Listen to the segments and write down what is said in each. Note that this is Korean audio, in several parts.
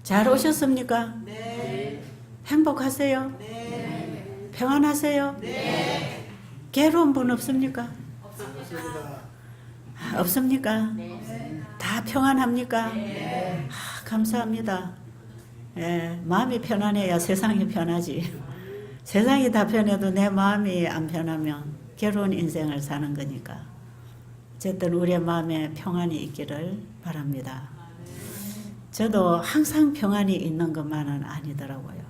잘 오셨습니까? 네. 행복하세요? 네. 평안하세요? 네. 괴로운 분 없습니까? 없습니다. 없습니까? 네. 다 평안합니까? 네. 감사합니다. 예, 마음이 편안해야 세상이 편하지. 세상이 다 편해도 내 마음이 안 편하면 괴로운 인생을 사는 거니까. 어쨌든 우리의 마음에 평안이 있기를 바랍니다. 저도 항상 평안이 있는 것만은 아니더라고요.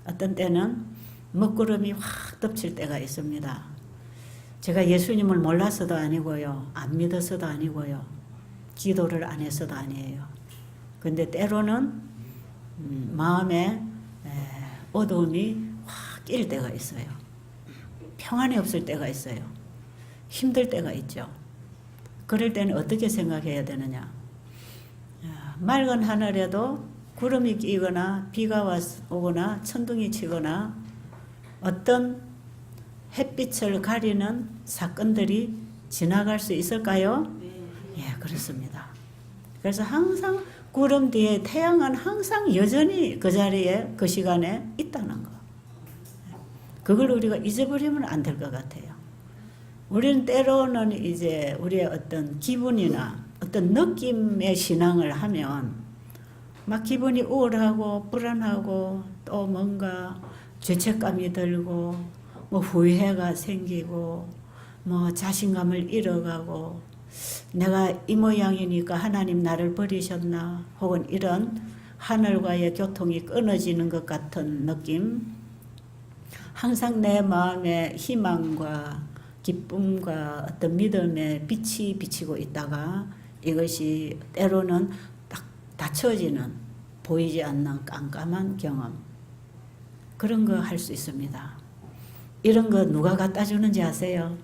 어떤 때는 먹구름이 확 덮칠 때가 있습니다. 제가 예수님을 몰라서도 아니고요. 안 믿어서도 아니고요. 기도를 안 해서도 아니에요. 근데 때로는 마음에 어두움이 확 낄 때가 있어요. 평안이 없을 때가 있어요. 힘들 때가 있죠. 그럴 때는 어떻게 생각해야 되느냐. 맑은 하늘에도 구름이 끼거나 비가 오거나 천둥이 치거나 어떤 햇빛을 가리는 사건들이 지나갈 수 있을까요? 예, 그렇습니다. 그래서 항상 구름 뒤에 태양은 항상 여전히 그 자리에 그 시간에 있다는 거. 그걸 우리가 잊어버리면 안 될 것 같아요. 우리는 때로는 이제 우리의 어떤 기분이나 어떤 느낌의 신앙을 하면 막 기분이 우울하고 불안하고 또 뭔가 죄책감이 들고 뭐 후회가 생기고 뭐 자신감을 잃어가고 내가 이 모양이니까 하나님 나를 버리셨나 혹은 이런 하늘과의 교통이 끊어지는 것 같은 느낌. 항상 내 마음에 희망과 기쁨과 어떤 믿음의 빛이 비치고 있다가 이것이 때로는 딱 닫혀지는 보이지 않는 깜깜한 경험. 그런 거 할 수 있습니다. 이런 거 누가 갖다 주는지 아세요?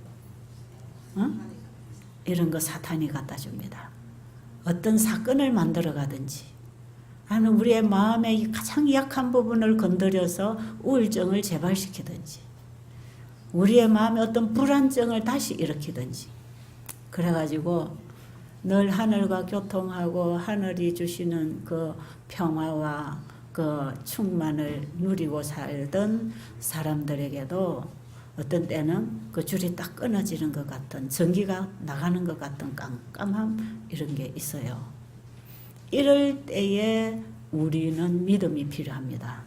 이런 거 사탄이 갖다 줍니다. 어떤 사건을 만들어 가든지 아니면 우리의 마음의 가장 약한 부분을 건드려서 우울증을 재발시키든지 우리의 마음에 어떤 불안증을 다시 일으키든지 그래가지고 늘 하늘과 교통하고 하늘이 주시는 그 평화와 그 충만을 누리고 살던 사람들에게도 어떤 때는 그 줄이 딱 끊어지는 것 같은 전기가 나가는 것 같은 깜깜함 이런 게 있어요. 이럴 때에 우리는 믿음이 필요합니다.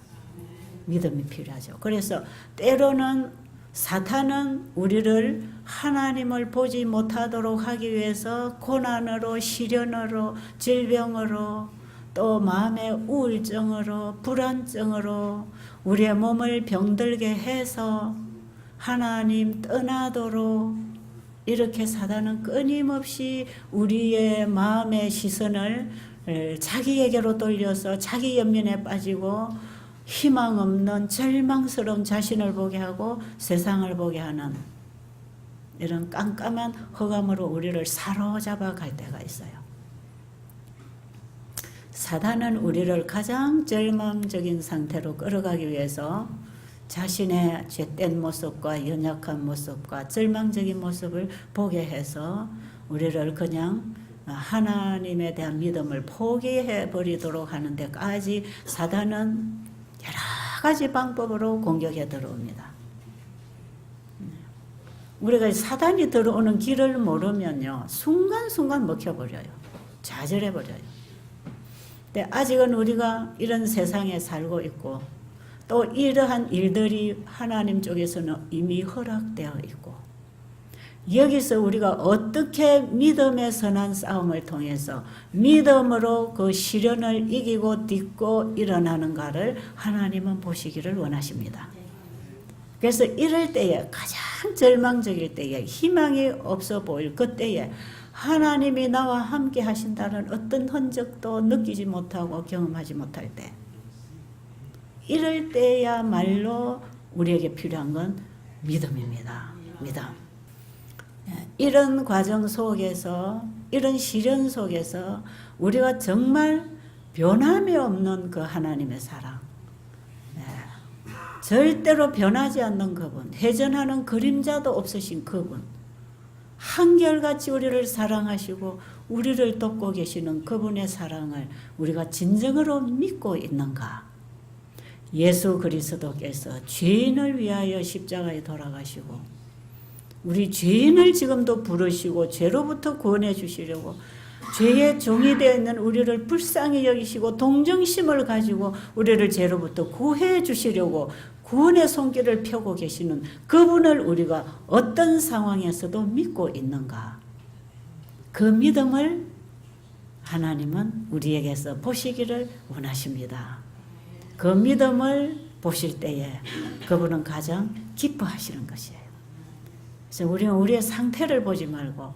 믿음이 필요하죠. 그래서 때로는 사탄은 우리를 하나님을 보지 못하도록 하기 위해서 고난으로 시련으로 질병으로 또 마음의 우울증으로 불안증으로 우리의 몸을 병들게 해서 하나님 떠나도록 이렇게 사단은 끊임없이 우리의 마음의 시선을 자기에게로 돌려서 자기 연민에 빠지고 희망 없는 절망스러운 자신을 보게 하고 세상을 보게 하는 이런 깜깜한 흑암으로 우리를 사로잡아 갈 때가 있어요. 사단은 우리를 가장 절망적인 상태로 끌어가기 위해서 자신의 죄된 모습과 연약한 모습과 절망적인 모습을 보게 해서 우리를 그냥 하나님에 대한 믿음을 포기해 버리도록 하는 데까지 사단은 여러 가지 방법으로 공격해 들어옵니다. 우리가 사단이 들어오는 길을 모르면요 순간순간 먹혀버려요. 좌절해버려요. 근데 아직은 우리가 이런 세상에 살고 있고 또 이러한 일들이 하나님 쪽에서는 이미 허락되어 있고 여기서 우리가 어떻게 믿음의 선한 싸움을 통해서 믿음으로 그 시련을 이기고 딛고 일어나는가를 하나님은 보시기를 원하십니다. 그래서 이럴 때에 가장 절망적일 때에 희망이 없어 보일 그때에 하나님이 나와 함께 하신다는 어떤 흔적도 느끼지 못하고 경험하지 못할 때 이럴 때야말로 우리에게 필요한 건 믿음입니다. 믿음. 이런 과정 속에서 이런 시련 속에서 우리가 정말 변함이 없는 그 하나님의 사랑 절대로 변하지 않는 그분 회전하는 그림자도 없으신 그분 한결같이 우리를 사랑하시고 우리를 돕고 계시는 그분의 사랑을 우리가 진정으로 믿고 있는가? 예수 그리스도께서 죄인을 위하여 십자가에 돌아가시고 우리 죄인을 지금도 부르시고 죄로부터 구원해 주시려고 죄의 종이 되어 있는 우리를 불쌍히 여기시고 동정심을 가지고 우리를 죄로부터 구해 주시려고 구원의 손길을 펴고 계시는 그분을 우리가 어떤 상황에서도 믿고 있는가? 그 믿음을 하나님은 우리에게서 보시기를 원하십니다. 그 믿음을 보실 때에 그분은 가장 기뻐하시는 것이에요. 그래서 우리는 우리의 상태를 보지 말고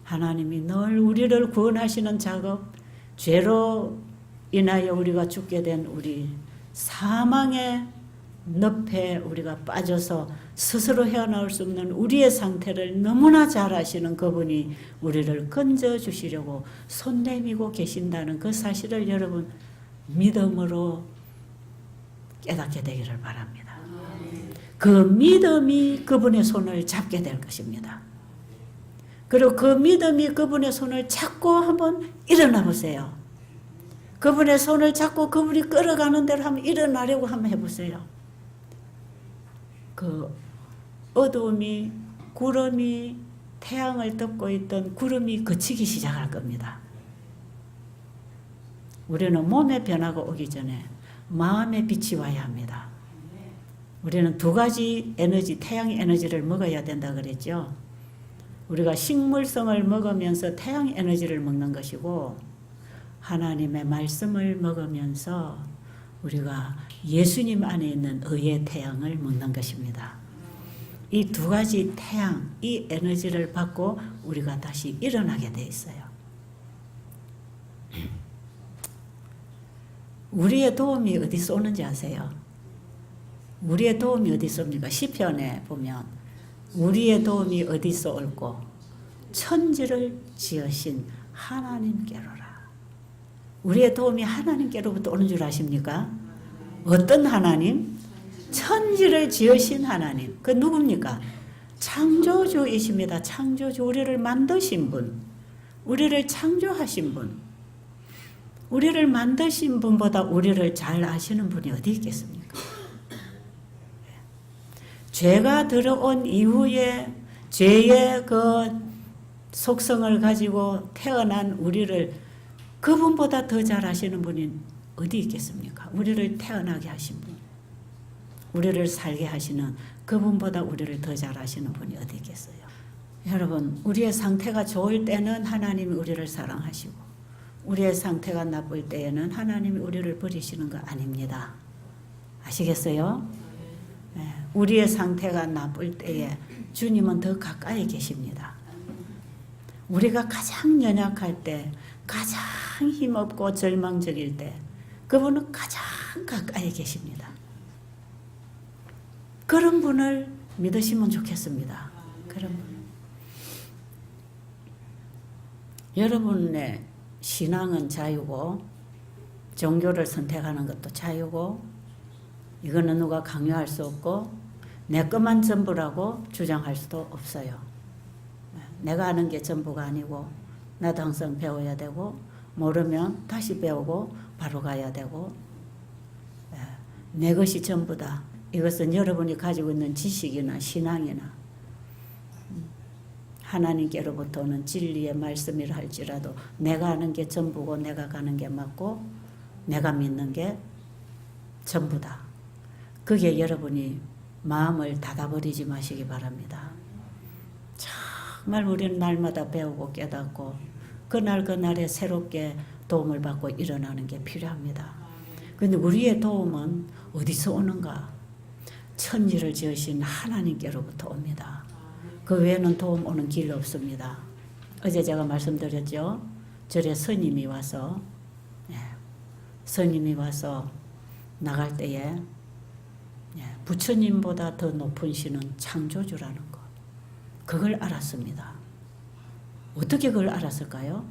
하나님이 늘 우리를 구원하시는 작업, 죄로 인하여 우리가 죽게 된 우리 사망의 늪에 우리가 빠져서 스스로 헤어나올 수 없는 우리의 상태를 너무나 잘 아시는 그분이 우리를 건져주시려고 손 내밀고 계신다는 그 사실을 여러분 믿음으로 깨닫게 되기를 바랍니다. 그 믿음이 그분의 손을 잡게 될 것입니다. 그리고 그 믿음이 그분의 손을 잡고 한번 일어나 보세요. 그분의 손을 잡고 그분이 끌어가는 대로 한번 일어나려고 한번 해보세요. 그 어두움이 구름이 태양을 덮고 있던 구름이 그치기 시작할 겁니다. 우리는 몸의 변화가 오기 전에 마음의 빛이 와야 합니다. 우리는 두 가지 에너지, 태양의 에너지를 먹어야 된다 그랬죠. 우리가 식물성을 먹으면서 태양 에너지를 먹는 것이고 하나님의 말씀을 먹으면서 우리가 예수님 안에 있는 의의 태양을 먹는 것입니다. 이 두 가지 태양, 이 에너지를 받고 우리가 다시 일어나게 돼 있어요. 우리의 도움이 어디서 오는지 아세요? 우리의 도움이 어디서 옵니까? 시편에 보면 우리의 도움이 어디서 올고 천지를 지으신 하나님께로라. 우리의 도움이 하나님께로부터 오는 줄 아십니까? 어떤 하나님? 천지를 지으신 하나님. 그 누굽니까? 창조주이십니다. 창조주, 우리를 만드신 분, 우리를 창조하신 분, 우리를 만드신 분보다 우리를 잘 아시는 분이 어디 있겠습니까? 죄가 들어온 이후에 죄의 그 속성을 가지고 태어난 우리를 그분보다 더 잘 아시는 분이 어디 있겠습니까? 우리를 태어나게 하신 분, 우리를 살게 하시는 그분보다 우리를 더 잘 아시는 분이 어디 있겠어요? 여러분, 우리의 상태가 좋을 때는 하나님이 우리를 사랑하시고 우리의 상태가 나쁠 때에는 하나님이 우리를 버리시는 거 아닙니다. 아시겠어요? 네, 우리의 상태가 나쁠 때에 주님은 더 가까이 계십니다. 우리가 가장 연약할 때, 가장 힘없고 절망적일 때 그분은 가장 가까이 계십니다. 그런 분을 믿으시면 좋겠습니다. 그런 분. 여러분의 신앙은 자유고 종교를 선택하는 것도 자유고 이거는 누가 강요할 수 없고 내 것만 전부라고 주장할 수도 없어요. 내가 아는 게 전부가 아니고 나도 항상 배워야 되고 모르면 다시 배우고 바로 가야 되고 내 것이 전부다. 이것은 여러분이 가지고 있는 지식이나 신앙이나 하나님께로부터 오는 진리의 말씀이라 할지라도 내가 아는 게 전부고 내가 가는 게 맞고 내가 믿는 게 전부다. 그게 여러분이 마음을 닫아버리지 마시기 바랍니다. 정말 우리는 날마다 배우고 깨닫고 그날에 새롭게 도움을 받고 일어나는 게 필요합니다. 그런데 우리의 도움은 어디서 오는가? 천지를 지으신 하나님께로부터 옵니다. 그 외에는 도움 오는 길 없습니다. 어제 제가 말씀드렸죠. 절에 스님이 와서 나갈 때에 부처님보다 더 높은 신은 창조주라는 것. 그걸 알았습니다. 어떻게 그걸 알았을까요?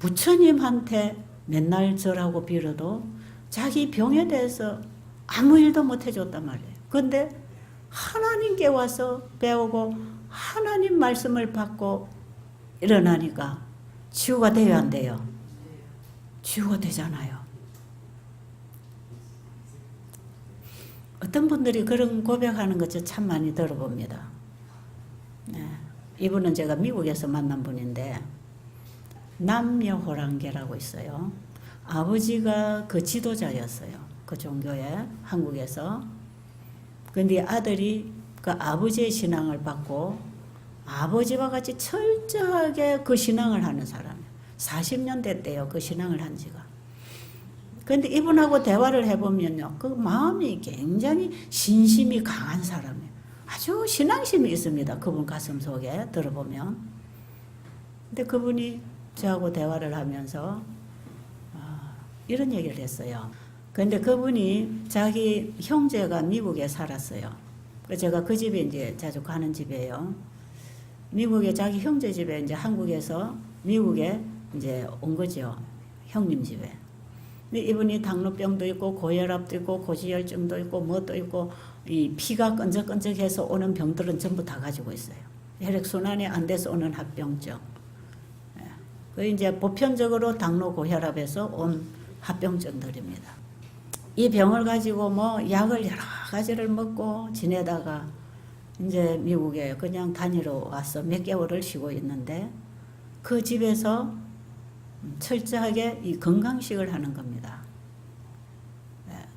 부처님한테 맨날 절하고 빌어도 자기 병에 대해서 아무 일도 못 해줬단 말이에요. 그런데 하나님께 와서 배우고 하나님 말씀을 받고 일어나니까 치유가 돼야 안 돼요? 치유가 되잖아요. 어떤 분들이 그런 고백하는 것을 참 많이 들어봅니다. 네. 이분은 제가 미국에서 만난 분인데 남녀호랑계라고 있어요. 아버지가 그 지도자였어요. 그 종교에 한국에서. 근데 아들이 그 아버지의 신앙을 받고 아버지와 같이 철저하게 그 신앙을 하는 사람이에요. 40년 됐대요. 그 신앙을 한 지가. 근데 이분하고 대화를 해보면요. 그 마음이 굉장히 신심이 강한 사람이에요. 아주 신앙심이 있습니다. 그분 가슴 속에 들어보면. 근데 그분이 저하고 대화를 하면서 이런 얘기를 했어요. 근데 그분이 자기 형제가 미국에 살았어요. 제가 그 집에 이제 자주 가는 집이에요. 미국에 자기 형제 집에 이제 한국에서 미국에 이제 온 거죠. 형님 집에. 근데 이분이 당뇨병도 있고 고혈압도 있고 고지혈증도 있고 뭣도 있고 이 피가 끈적끈적해서 오는 병들은 전부 다 가지고 있어요. 혈액순환이 안 돼서 오는 합병증. 그 이제 보편적으로 당뇨 고혈압에서 온 합병증들입니다. 이 병을 가지고 뭐 약을 여러 가지를 먹고 지내다가 이제 미국에 그냥 다니러 와서 몇 개월을 쉬고 있는데 그 집에서 철저하게 이 건강식을 하는 겁니다.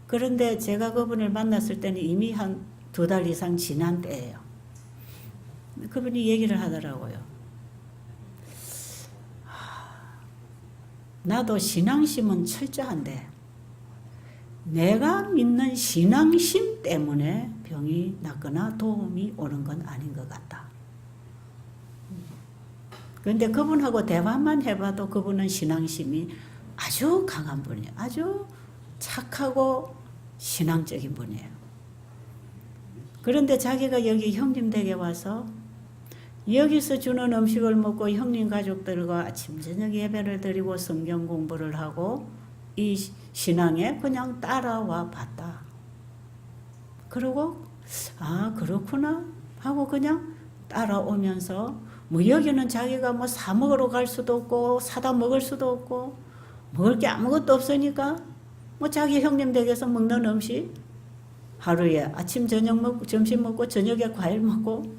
그런데 제가 그분을 만났을 때는 이미 한 2달 이상 지난 때예요. 그분이 얘기를 하더라고요. 나도 신앙심은 철저한데 내가 믿는 신앙심 때문에 병이 낫거나 도움이 오는 건 아닌 것 같다. 그런데 그분하고 대화만 해봐도 그분은 신앙심이 아주 강한 분이에요. 아주 착하고 신앙적인 분이에요. 그런데 자기가 여기 형님 댁에 와서 여기서 주는 음식을 먹고 형님 가족들과 아침 저녁 예배를 드리고 성경 공부를 하고 이 신앙에 그냥 따라와 봤다. 그러고 아 그렇구나 하고 그냥 따라오면서 뭐 여기는 자기가 뭐 사 먹으러 갈 수도 없고 사다 먹을 수도 없고 먹을 게 아무것도 없으니까 뭐 자기 형님 댁에서 먹는 음식 하루에 아침 저녁 먹고 점심 먹고 저녁에 과일 먹고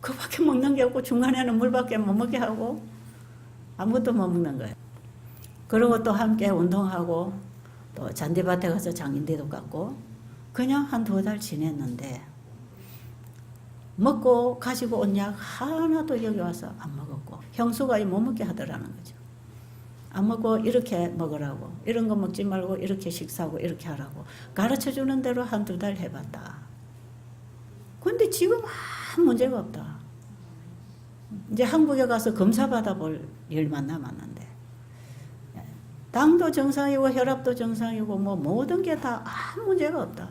그밖에 먹는 게 없고 중간에는 물밖에 못 먹게 하고 아무것도 못 먹는 거예요. 그리고 또 함께 운동하고 또 잔디밭에 가서 장인대도 깎고 그냥 한 2달 지냈는데 먹고 가지고 온 약 하나도 여기 와서 안 먹었고 형수가 못 먹게 하더라는 거죠. 안 먹고 이렇게 먹으라고 이런 거 먹지 말고 이렇게 식사하고 이렇게 하라고 가르쳐주는 대로 한 2달 해봤다. 근데 지금 아무 문제가 없다. 이제 한국에 가서 검사 받아볼 일만 남았는데 당도 정상이고 혈압도 정상이고 뭐 모든 게 다 아무 문제가 없다.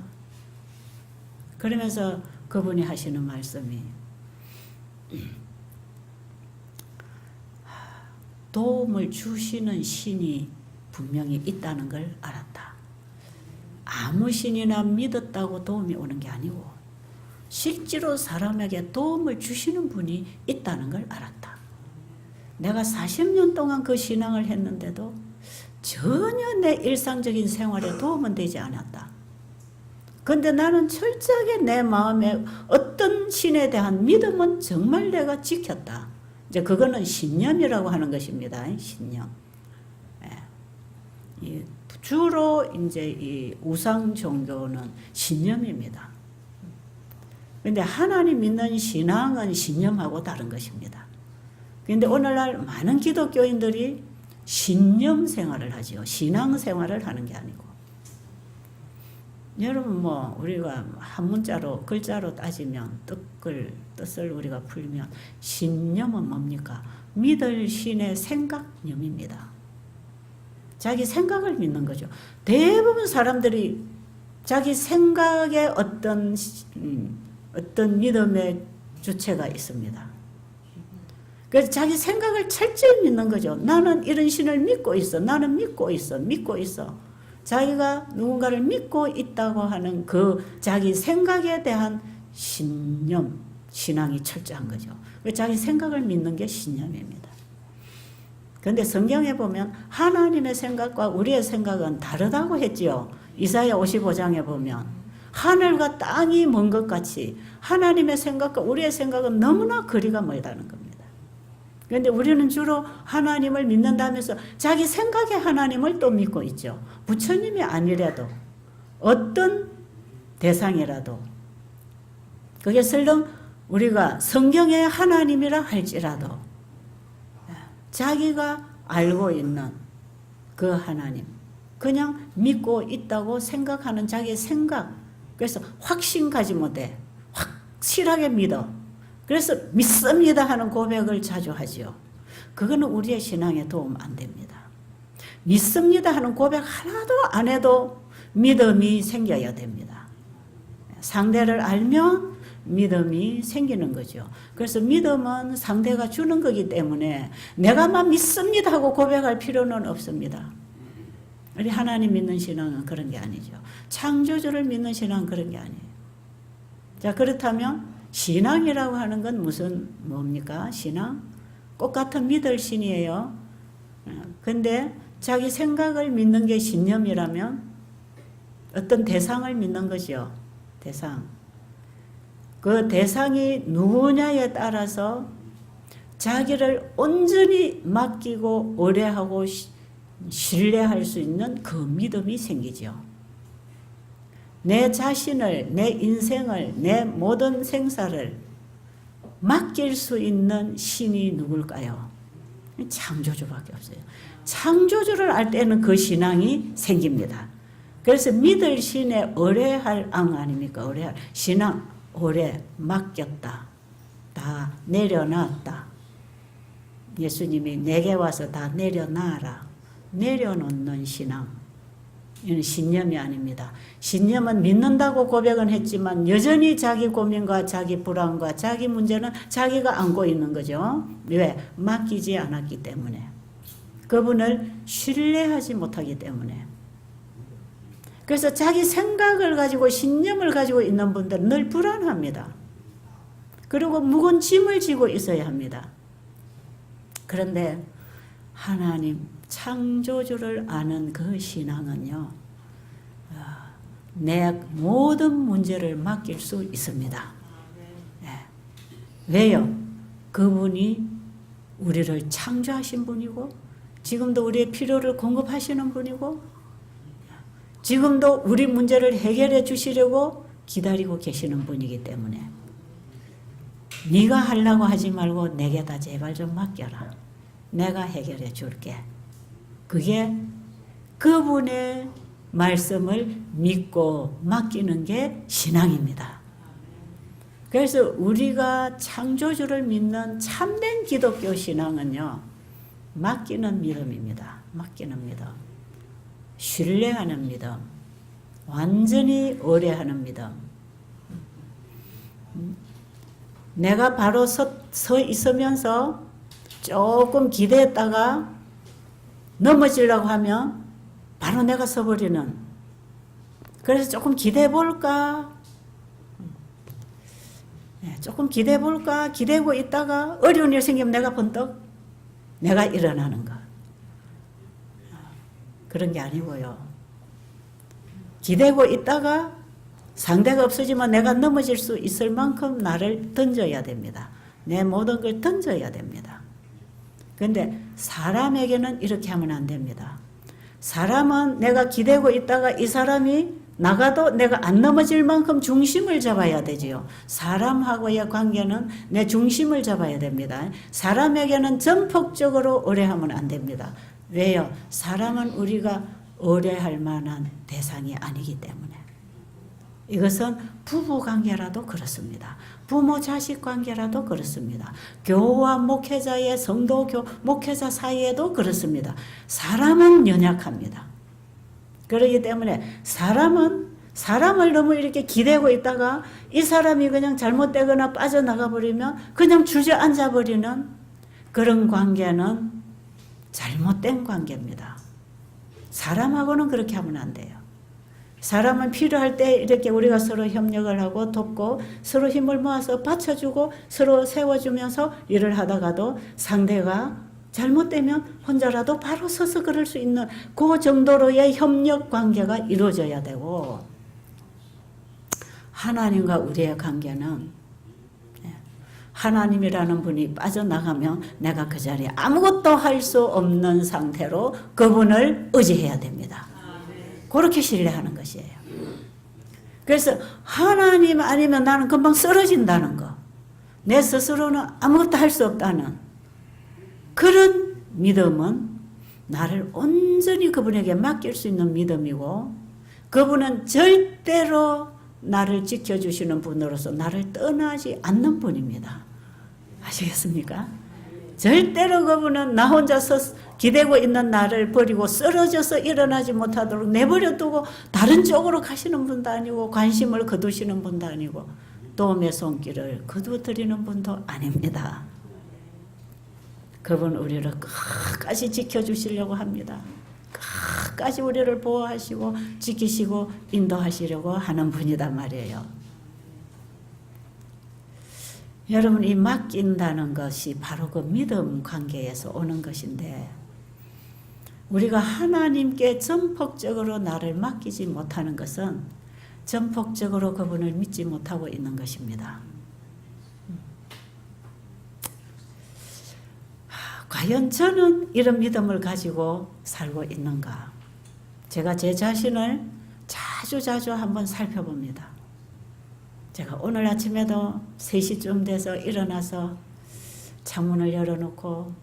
그러면서 그분이 하시는 말씀이 도움을 주시는 신이 분명히 있다는 걸 알았다. 아무 신이나 믿었다고 도움이 오는 게 아니고 실제로 사람에게 도움을 주시는 분이 있다는 걸 알았다. 내가 40년 동안 그 신앙을 했는데도 전혀 내 일상적인 생활에 도움은 되지 않았다. 그런데 나는 철저하게 내 마음에 어떤 신에 대한 믿음은 정말 내가 지켰다. 이제 그거는 신념이라고 하는 것입니다. 신념. 주로 이제 이 우상 종교는 신념입니다. 그런데 하나님 믿는 신앙은 신념하고 다른 것입니다. 그런데 오늘날 많은 기독교인들이 신념 생활을 하지요. 신앙 생활을 하는 게 아니고. 여러분 뭐 우리가 한 문자로 글자로 따지면 뜻을 우리가 풀면 신념은 뭡니까? 믿을 신의 생각념입니다. 자기 생각을 믿는 거죠. 대부분 사람들이 자기 생각에 어떤 믿음의 주체가 있습니다. 그래서 자기 생각을 철저히 믿는 거죠. 나는 이런 신을 믿고 있어. 나는 믿고 있어. 자기가 누군가를 믿고 있다고 하는 그 자기 생각에 대한 신념, 신앙이 철저한 거죠. 자기 생각을 믿는 게 신념입니다. 그런데 성경에 보면 하나님의 생각과 우리의 생각은 다르다고 했지요. 이사야 55장에 보면 하늘과 땅이 먼 것 같이 하나님의 생각과 우리의 생각은 너무나 거리가 멀다는 겁니다. 그런데 우리는 주로 하나님을 믿는다면서 자기 생각의 하나님을 또 믿고 있죠. 부처님이 아니라도 어떤 대상이라도 그게 설령 우리가 성경의 하나님이라 할지라도 자기가 알고 있는 그 하나님 그냥 믿고 있다고 생각하는 자기의 생각, 그래서 확신 가지 못해 확실하게 믿어, 그래서 믿습니다 하는 고백을 자주 하죠. 그거는 우리의 신앙에 도움 안 됩니다. 믿습니다 하는 고백 하나도 안 해도 믿음이 생겨야 됩니다. 상대를 알면 믿음이 생기는 거죠. 그래서 믿음은 상대가 주는 거기 때문에 내가만 믿습니다 하고 고백할 필요는 없습니다. 우리 하나님 믿는 신앙은 그런 게 아니죠. 창조주를 믿는 신앙은 그런 게 아니에요. 자, 그렇다면 신앙이라고 하는 건 뭡니까? 신앙? 꽃 같은 믿을 신이에요. 근데 자기 생각을 믿는 게 신념이라면 어떤 대상을 믿는 거죠. 대상. 그 대상이 누구냐에 따라서 자기를 온전히 맡기고 의뢰하고 신뢰할 수 있는 그 믿음이 생기죠. 내 자신을, 내 인생을, 내 모든 생사를 맡길 수 있는 신이 누굴까요? 창조주밖에 없어요. 창조주를 알 때는 그 신앙이 생깁니다. 그래서 믿을 신에 의뢰할 앙 아닙니까? 의뢰할 신앙, 의뢰, 맡겼다. 다 내려놨다. 예수님이 내게 와서 다 내려놔라. 내려놓는 신앙. 이는 신념이 아닙니다. 신념은 믿는다고 고백은 했지만 여전히 자기 고민과 자기 불안과 자기 문제는 자기가 안고 있는 거죠. 왜? 맡기지 않았기 때문에. 그분을 신뢰하지 못하기 때문에. 그래서 자기 생각을 가지고 신념을 가지고 있는 분들은 늘 불안합니다. 그리고 무거운 짐을 지고 있어야 합니다. 그런데 하나님 창조주를 아는 그 신앙은요, 내 모든 문제를 맡길 수 있습니다. 네. 왜요? 그분이 우리를 창조하신 분이고 지금도 우리의 필요를 공급하시는 분이고 지금도 우리 문제를 해결해 주시려고 기다리고 계시는 분이기 때문에 네가 하려고 하지 말고 내게다 제발 좀 맡겨라. 내가 해결해 줄게. 그게 그분의 말씀을 믿고 맡기는 게 신앙입니다. 그래서 우리가 창조주를 믿는 참된 기독교 신앙은요, 맡기는 믿음입니다. 맡기는 믿음. 신뢰하는 믿음. 완전히 의뢰하는 믿음. 내가 바로 서 있으면서 조금 기대했다가 넘어지려고 하면 바로 내가 서버리는. 그래서 조금 기대해볼까? 조금 기대해볼까? 기대고 있다가 어려운 일 생기면 내가 번떡 내가 일어나는 것. 그런 게 아니고요. 기대고 있다가 상대가 없어지면 내가 넘어질 수 있을 만큼 나를 던져야 됩니다. 내 모든 걸 던져야 됩니다. 그런데 사람에게는 이렇게 하면 안 됩니다. 사람은 내가 기대고 있다가 이 사람이 나가도 내가 안 넘어질 만큼 중심을 잡아야 되지요. 사람하고의 관계는 내 중심을 잡아야 됩니다. 사람에게는 전폭적으로 의뢰하면 안 됩니다. 왜요? 사람은 우리가 의뢰할 만한 대상이 아니기 때문에. 이것은 부부 관계라도 그렇습니다. 부모 자식 관계라도 그렇습니다. 교우와 목회자의 성도 목회자 사이에도 그렇습니다. 사람은 연약합니다. 그렇기 때문에 사람을 너무 이렇게 기대고 있다가 이 사람이 그냥 잘못되거나 빠져나가 버리면 그냥 주저앉아 버리는 그런 관계는 잘못된 관계입니다. 사람하고는 그렇게 하면 안 돼요. 사람은 필요할 때 이렇게 우리가 서로 협력을 하고 돕고 서로 힘을 모아서 받쳐주고 서로 세워주면서 일을 하다가도 상대가 잘못되면 혼자라도 바로 서서 그럴 수 있는 그 정도로의 협력 관계가 이루어져야 되고, 하나님과 우리의 관계는 하나님이라는 분이 빠져나가면 내가 그 자리에 아무것도 할 수 없는 상태로 그분을 의지해야 됩니다. 그렇게 신뢰하는 것이에요. 그래서 하나님 아니면 나는 금방 쓰러진다는 거, 내 스스로는 아무것도 할 수 없다는 그런 믿음은 나를 온전히 그분에게 맡길 수 있는 믿음이고, 그분은 절대로 나를 지켜주시는 분으로서 나를 떠나지 않는 분입니다. 아시겠습니까? 절대로 그분은 나 혼자서 기대고 있는 나를 버리고 쓰러져서 일어나지 못하도록 내버려 두고 다른 쪽으로 가시는 분도 아니고, 관심을 거두시는 분도 아니고, 도움의 손길을 거두드리는 분도 아닙니다. 그분 우리를 끝까지 지켜주시려고 합니다. 끝까지 우리를 보호하시고 지키시고 인도하시려고 하는 분이단 말이에요. 여러분, 이 맡긴다는 것이 바로 그 믿음 관계에서 오는 것인데, 우리가 하나님께 전폭적으로 나를 맡기지 못하는 것은 전폭적으로 그분을 믿지 못하고 있는 것입니다. 과연 저는 이런 믿음을 가지고 살고 있는가? 제가 제 자신을 자주 한번 살펴봅니다. 제가 오늘 아침에도 3시쯤 돼서 일어나서 창문을 열어놓고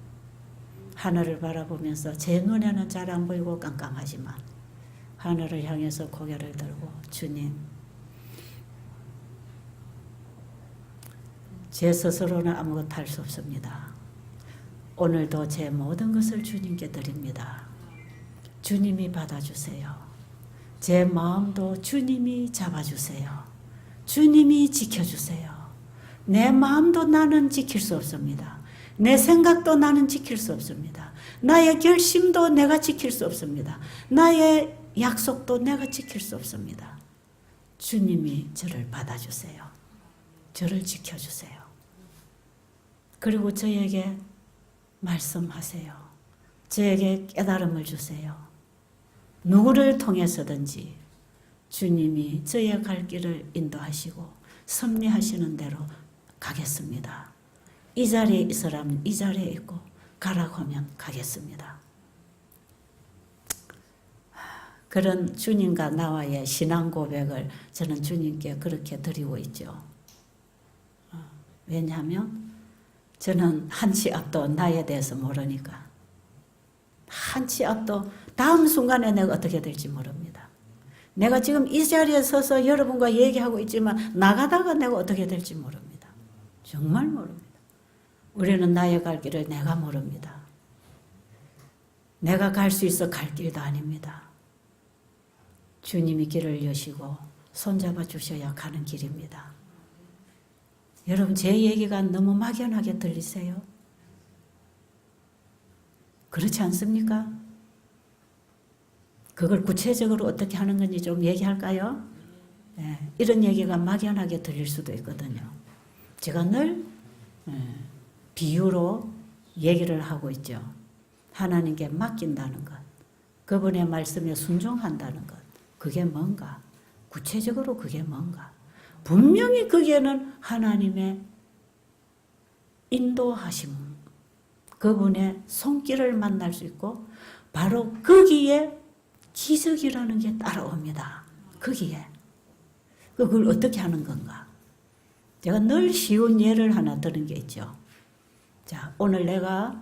하늘을 바라보면서, 제 눈에는 잘 안 보이고 깜깜하지만 하늘을 향해서 고개를 들고, 주님, 제 스스로는 아무것도 할 수 없습니다. 오늘도 제 모든 것을 주님께 드립니다. 주님이 받아주세요. 제 마음도 주님이 잡아주세요. 주님이 지켜주세요. 내 마음도 나는 지킬 수 없습니다. 내 생각도 나는 지킬 수 없습니다. 나의 결심도 내가 지킬 수 없습니다. 나의 약속도 내가 지킬 수 없습니다. 주님이 저를 받아주세요. 저를 지켜주세요. 그리고 저에게 말씀하세요. 저에게 깨달음을 주세요. 누구를 통해서든지 주님이 저의 갈 길을 인도하시고 섭리하시는 대로 가겠습니다. 이 자리에 있으라면 이 자리에 있고, 가라고 하면 가겠습니다. 그런 주님과 나와의 신앙 고백을 저는 주님께 그렇게 드리고 있죠. 왜냐하면 저는 한치 앞도 나에 대해서 모르니까, 한치 앞도 다음 순간에 내가 어떻게 될지 모릅니다. 내가 지금 이 자리에 서서 여러분과 얘기하고 있지만 나가다가 내가 어떻게 될지 모릅니다. 정말 모릅니다. 우리는 나의 갈 길을 내가 모릅니다. 내가 갈 수 있어 갈 길도 아닙니다. 주님이 길을 여시고 손잡아 주셔야 가는 길입니다. 여러분, 제 얘기가 너무 막연하게 들리세요? 그렇지 않습니까? 그걸 구체적으로 어떻게 하는 건지 좀 얘기할까요? 네, 이런 얘기가 막연하게 들릴 수도 있거든요. 제가 늘 비유로 얘기를 하고 있죠. 하나님께 맡긴다는 것, 그분의 말씀에 순종한다는 것, 그게 뭔가? 구체적으로 그게 뭔가? 분명히 거기에는 하나님의 인도하심, 그분의 손길을 만날 수 있고, 바로 거기에 기적이라는 게 따라옵니다. 거기에. 그걸 어떻게 하는 건가? 제가 늘 쉬운 예를 하나 드는 게 있죠. 자, 오늘 내가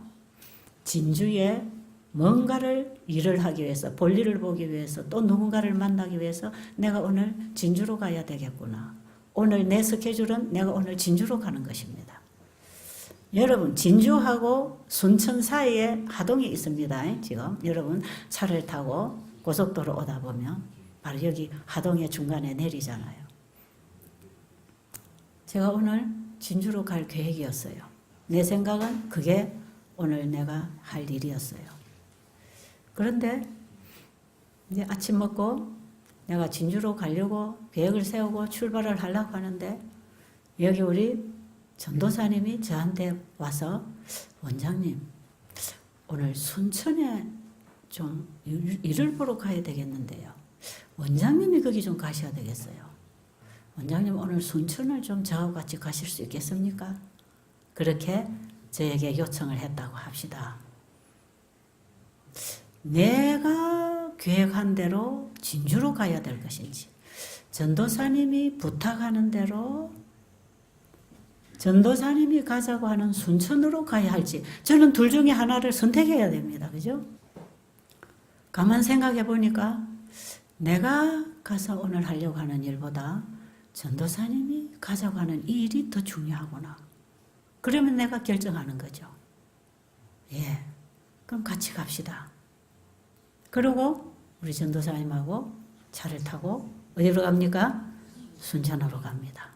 진주에 뭔가를 일을 하기 위해서, 볼일을 보기 위해서, 또 누군가를 만나기 위해서 내가 오늘 진주로 가야 되겠구나. 오늘 내 스케줄은 내가 오늘 진주로 가는 것입니다. 여러분, 진주하고 순천 사이에 하동이 있습니다. 지금 여러분 차를 타고 고속도로 오다 보면 바로 여기 하동의 중간에 내리잖아요. 제가 오늘 진주로 갈 계획이었어요. 내 생각은 그게 오늘 내가 할 일이었어요. 그런데 이제 아침 먹고 내가 진주로 가려고 계획을 세우고 출발을 하려고 하는데 여기 우리 전도사님이 저한테 와서 원장님 오늘 순천에 좀 일을 보러 가야 되겠는데요. 원장님이 거기 좀 가셔야 되겠어요. 원장님 오늘 순천을 좀 저하고 같이 가실 수 있겠습니까? 그렇게 저에게 요청을 했다고 합시다. 내가 계획한 대로 진주로 가야 될 것인지 전도사님이 부탁하는 대로 전도사님이 가자고 하는 순천으로 가야 할지 저는 둘 중에 하나를 선택해야 됩니다. 그죠? 가만 생각해 보니까 내가 가서 오늘 하려고 하는 일보다 전도사님이 가자고 하는 이 일이 더 중요하구나. 그러면 내가 결정하는 거죠. 예, 그럼 같이 갑시다. 그리고 우리 전도사님하고 차를 타고 어디로 갑니까? 순천으로 갑니다.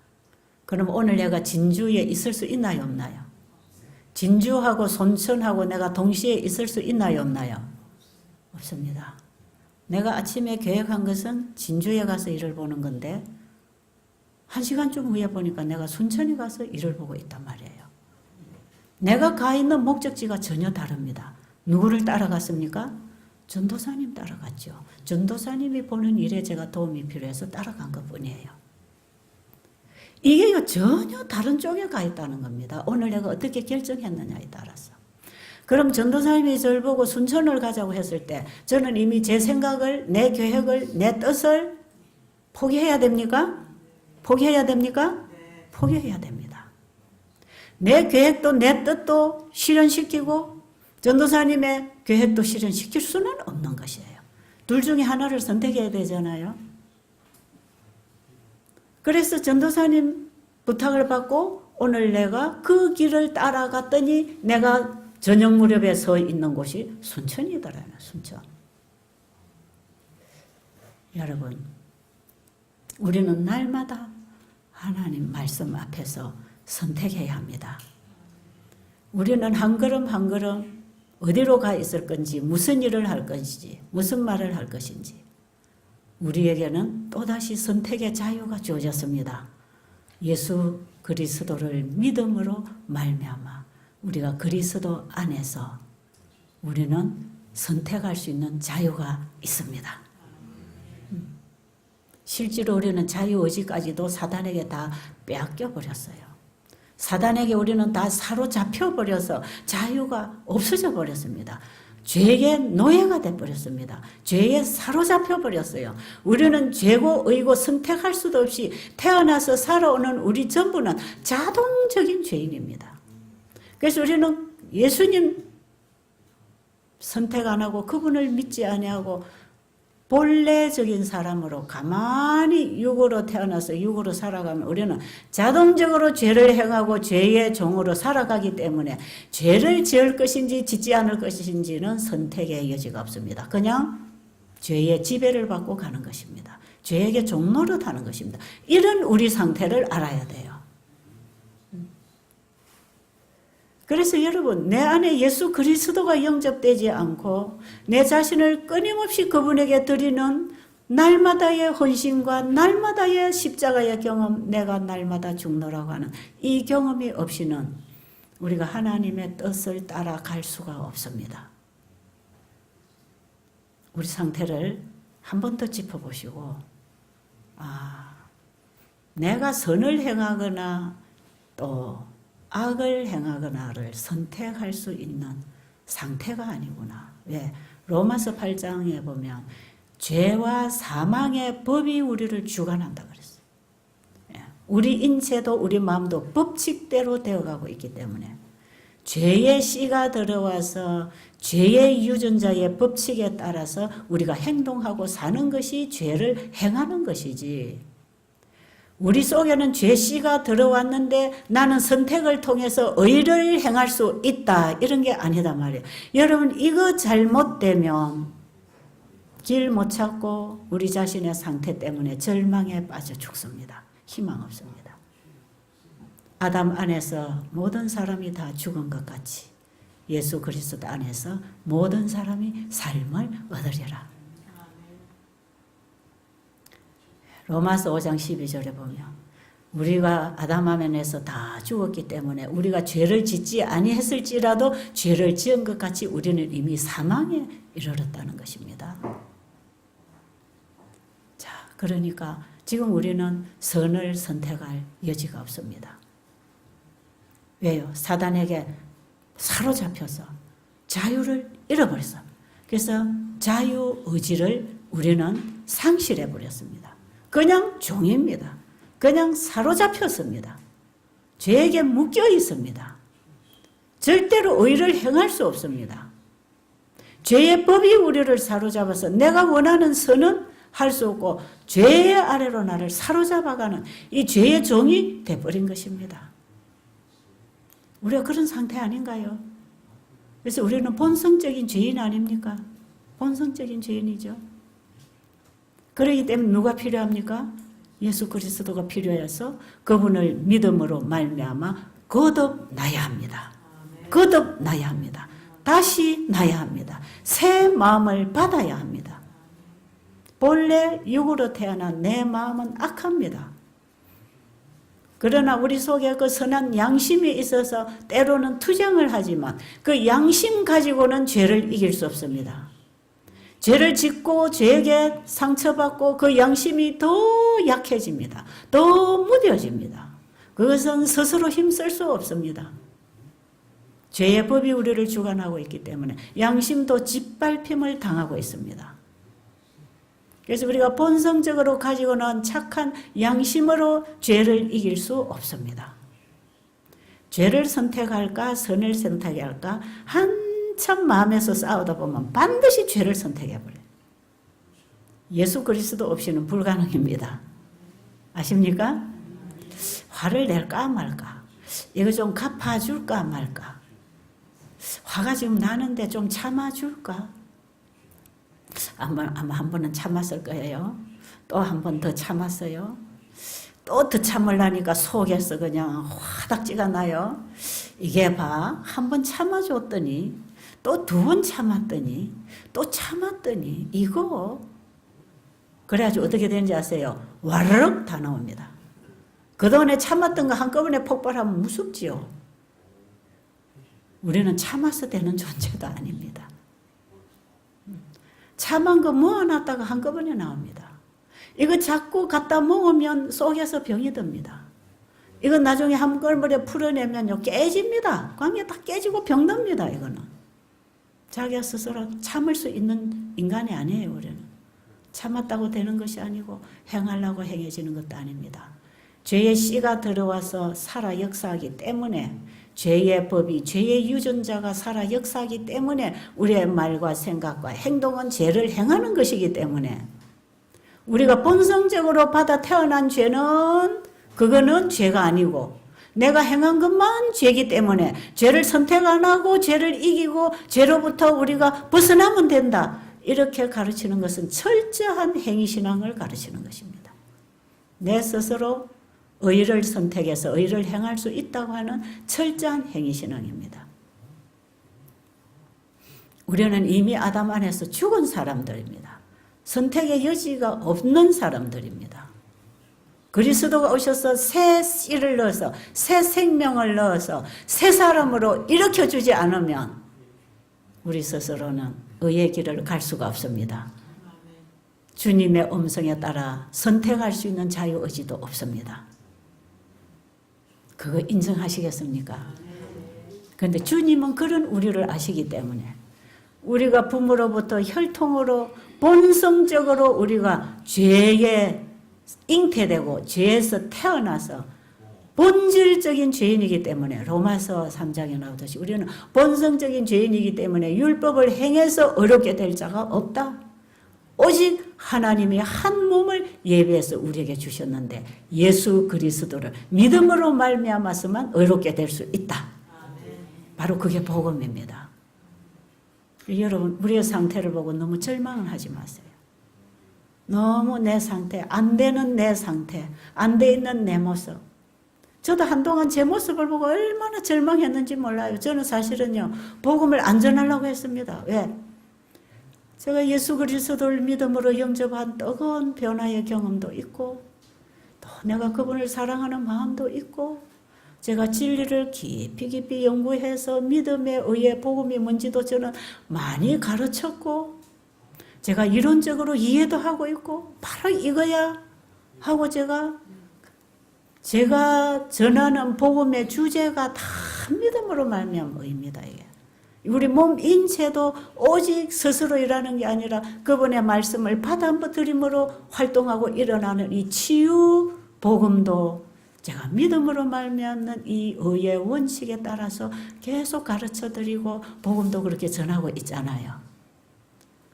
그럼 오늘 내가 진주에 있을 수 있나요, 없나요? 진주하고 순천하고 내가 동시에 있을 수 있나요, 없나요? 없습니다. 내가 아침에 계획한 것은 진주에 가서 일을 보는 건데 1시간쯤 후에 보니까 내가 순천에 가서 일을 보고 있단 말이에요. 내가 가 있는 목적지가 전혀 다릅니다. 누구를 따라갔습니까? 전도사님 따라갔죠. 전도사님이 보는 일에 제가 도움이 필요해서 따라간 것뿐이에요. 이게요 전혀 다른 쪽에 가 있다는 겁니다. 오늘 내가 어떻게 결정했느냐에 따라서. 그럼 전도사님이 저를 보고 순천을 가자고 했을 때 저는 이미 제 생각을, 내 계획을, 내 뜻을 포기해야 됩니까? 포기해야 됩니까? 포기해야 됩니다. 내 계획도 내 뜻도 실현시키고 전도사님의 계획도 실현시킬 수는 없는 것이에요. 둘 중에 하나를 선택해야 되잖아요. 그래서 전도사님 부탁을 받고 오늘 내가 그 길을 따라갔더니 내가 저녁 무렵에 서 있는 곳이 순천이더라고요. 순천. 여러분, 우리는 날마다 하나님 말씀 앞에서 선택해야 합니다. 우리는 한 걸음 한 걸음 어디로 가 있을 건지, 무슨 일을 할 건지, 무슨 말을 할 것인지 우리에게는 또다시 선택의 자유가 주어졌습니다. 예수 그리스도를 믿음으로 말미암아 우리가 그리스도 안에서 우리는 선택할 수 있는 자유가 있습니다. 실제로 우리는 자유의지까지도 사단에게 다 빼앗겨 버렸어요. 사단에게 우리는 다 사로잡혀 버려서 자유가 없어져 버렸습니다. 죄의 노예가 돼버렸습니다. 죄에 사로잡혀 버렸어요. 우리는 죄고 의고 선택할 수도 없이 태어나서 살아오는 우리 전부는 자동적인 죄인입니다. 그래서 우리는 예수님 선택 안 하고 그분을 믿지 아니하고 본래적인 사람으로 가만히 육으로 태어나서 육으로 살아가면 우리는 자동적으로 죄를 행하고 죄의 종으로 살아가기 때문에 죄를 지을 것인지 짓지 않을 것인지는 선택의 여지가 없습니다. 그냥 죄의 지배를 받고 가는 것입니다. 죄에게 종노릇하는 것입니다. 이런 우리 상태를 알아야 돼요. 그래서 여러분, 내 안에 예수 그리스도가 영접되지 않고 내 자신을 끊임없이 그분에게 드리는 날마다의 헌신과 날마다의 십자가의 경험, 내가 날마다 죽노라고 하는 이 경험이 없이는 우리가 하나님의 뜻을 따라갈 수가 없습니다. 우리 상태를 한 번 더 짚어보시고, 내가 선을 행하거나 또 악을 행하거나를 선택할 수 있는 상태가 아니구나. 왜? 로마서 8장에 보면 죄와 사망의 법이 우리를 주관한다 그랬어요. 우리 인체도 우리 마음도 법칙대로 되어가고 있기 때문에 죄의 씨가 들어와서 죄의 유전자의 법칙에 따라서 우리가 행동하고 사는 것이 죄를 행하는 것이지, 우리 속에는 죄 씨가 들어왔는데 나는 선택을 통해서 의를 행할 수 있다, 이런 게 아니다 말이에요. 여러분, 이거 잘못되면 길 못 찾고 우리 자신의 상태 때문에 절망에 빠져 죽습니다. 희망 없습니다. 아담 안에서 모든 사람이 다 죽은 것 같이 예수 그리스도 안에서 모든 사람이 삶을 얻으리라. 로마서 5장 12절에 보면 우리가 아담아면에서 다 죽었기 때문에 우리가 죄를 짓지 아니했을지라도 죄를 지은 것 같이 우리는 이미 사망에 이르렀다는 것입니다. 자, 그러니까 지금 우리는 선을 선택할 여지가 없습니다. 왜요? 사단에게 사로잡혀서 자유를 잃어버렸어. 그래서 자유의지를 우리는 상실해버렸습니다. 그냥 종입니다. 그냥 사로잡혔습니다. 죄에게 묶여 있습니다. 절대로 의를 행할 수 없습니다. 죄의 법이 우리를 사로잡아서 내가 원하는 선은 할 수 없고 죄의 아래로 나를 사로잡아가는 이 죄의 종이 돼버린 것입니다. 우리가 그런 상태 아닌가요? 그래서 우리는 본성적인 죄인 아닙니까? 본성적인 죄인이죠. 그렇기 때문에 누가 필요합니까? 예수 그리스도가 필요해서 그분을 믿음으로 말미암아 거듭나야 합니다. 거듭나야 합니다. 다시 나야 합니다. 새 마음을 받아야 합니다. 본래 육으로 태어난 내 마음은 악합니다. 그러나 우리 속에 그 선한 양심이 있어서 때로는 투정을 하지만 그 양심 가지고는 죄를 이길 수 없습니다. 죄를 짓고 죄에게 상처받고 그 양심이 더 약해집니다. 더 무뎌집니다. 그것은 스스로 힘쓸 수 없습니다. 죄의 법이 우리를 주관하고 있기 때문에 양심도 짓밟힘을 당하고 있습니다. 그래서 우리가 본성적으로 가지고는 착한 양심으로 죄를 이길 수 없습니다. 죄를 선택할까 선을 선택할까 한참 마음에서 싸우다 보면 반드시 죄를 선택해버려요. 예수 그리스도 없이는 불가능입니다. 아십니까? 화를 낼까 말까, 이거 좀 갚아줄까 말까, 화가 지금 나는데 좀 참아줄까, 아마 한 번은 참았을 거예요. 또 한 번 더 참았어요. 또 더 참으려니까 속에서 그냥 화닥지가 나요. 이게 봐, 한 번 참아줬더니 또 두 번 참았더니 또 참았더니 이거 그래가지고 어떻게 되는지 아세요? 와르륵 다 나옵니다. 그동안에 참았던 거 한꺼번에 폭발하면 무섭지요. 우리는 참아서 되는 존재도 아닙니다. 참한 거 모아놨다가 한꺼번에 나옵니다. 이거 자꾸 갖다 먹으면 속에서 병이 듭니다. 이거 나중에 한꺼번에 풀어내면요 깨집니다. 관계 다 깨지고 병듭니다. 이거는 자기가 스스로 참을 수 있는 인간이 아니에요. 우리는 참았다고 되는 것이 아니고 행하려고 행해지는 것도 아닙니다. 죄의 씨가 들어와서 살아 역사하기 때문에, 죄의 법이, 죄의 유전자가 살아 역사하기 때문에 우리의 말과 생각과 행동은 죄를 행하는 것이기 때문에, 우리가 본성적으로 받아 태어난 죄는 그거는 죄가 아니고 내가 행한 것만 죄이기 때문에 죄를 선택 안 하고 죄를 이기고 죄로부터 우리가 벗어나면 된다. 이렇게 가르치는 것은 철저한 행위신앙을 가르치는 것입니다. 내 스스로 의를 선택해서 의를 행할 수 있다고 하는 철저한 행위신앙입니다. 우리는 이미 아담 안에서 죽은 사람들입니다. 선택의 여지가 없는 사람들입니다. 그리스도가 오셔서 새 씨를 넣어서 새 생명을 넣어서 새 사람으로 일으켜주지 않으면 우리 스스로는 의의 길을 갈 수가 없습니다. 주님의 음성에 따라 선택할 수 있는 자유의지도 없습니다. 그거 인정하시겠습니까? 그런데 주님은 그런 우리를 아시기 때문에 우리가 부모로부터 혈통으로 본성적으로 우리가 죄에 잉태되고 죄에서 태어나서 본질적인 죄인이기 때문에 로마서 3장에 나오듯이 우리는 본성적인 죄인이기 때문에 율법을 행해서 어렵게 될 자가 없다. 오직 하나님이 한 몸을 예비해서 우리에게 주셨는데 예수 그리스도를 믿음으로 말미암아서만 의롭게 될 수 있다. 바로 그게 복음입니다. 여러분, 우리의 상태를 보고 너무 절망을 하지 마세요. 너무 내 상태, 안 되는 내 상태, 안 돼 있는 내 모습. 저도 한동안 제 모습을 보고 얼마나 절망했는지 몰라요. 저는 사실은요, 복음을 안 전하려고 했습니다. 왜? 제가 예수 그리스도를 믿음으로 영접한 뜨거운 변화의 경험도 있고 또 내가 그분을 사랑하는 마음도 있고 제가 진리를 깊이 연구해서 믿음에 의해 복음이 뭔지도 저는 많이 가르쳤고 제가 이론적으로 이해도 하고 있고 바로 이거야 하고 제가 전하는 복음의 주제가 다 믿음으로 말미암아입니다. 이게 우리 몸 인체도 오직 스스로 일하는 게 아니라 그분의 말씀을 받아들임으로 활동하고 일어나는 이 치유 복음도 제가 믿음으로 말미암는 이 의의 원칙에 따라서 계속 가르쳐드리고 복음도 그렇게 전하고 있잖아요.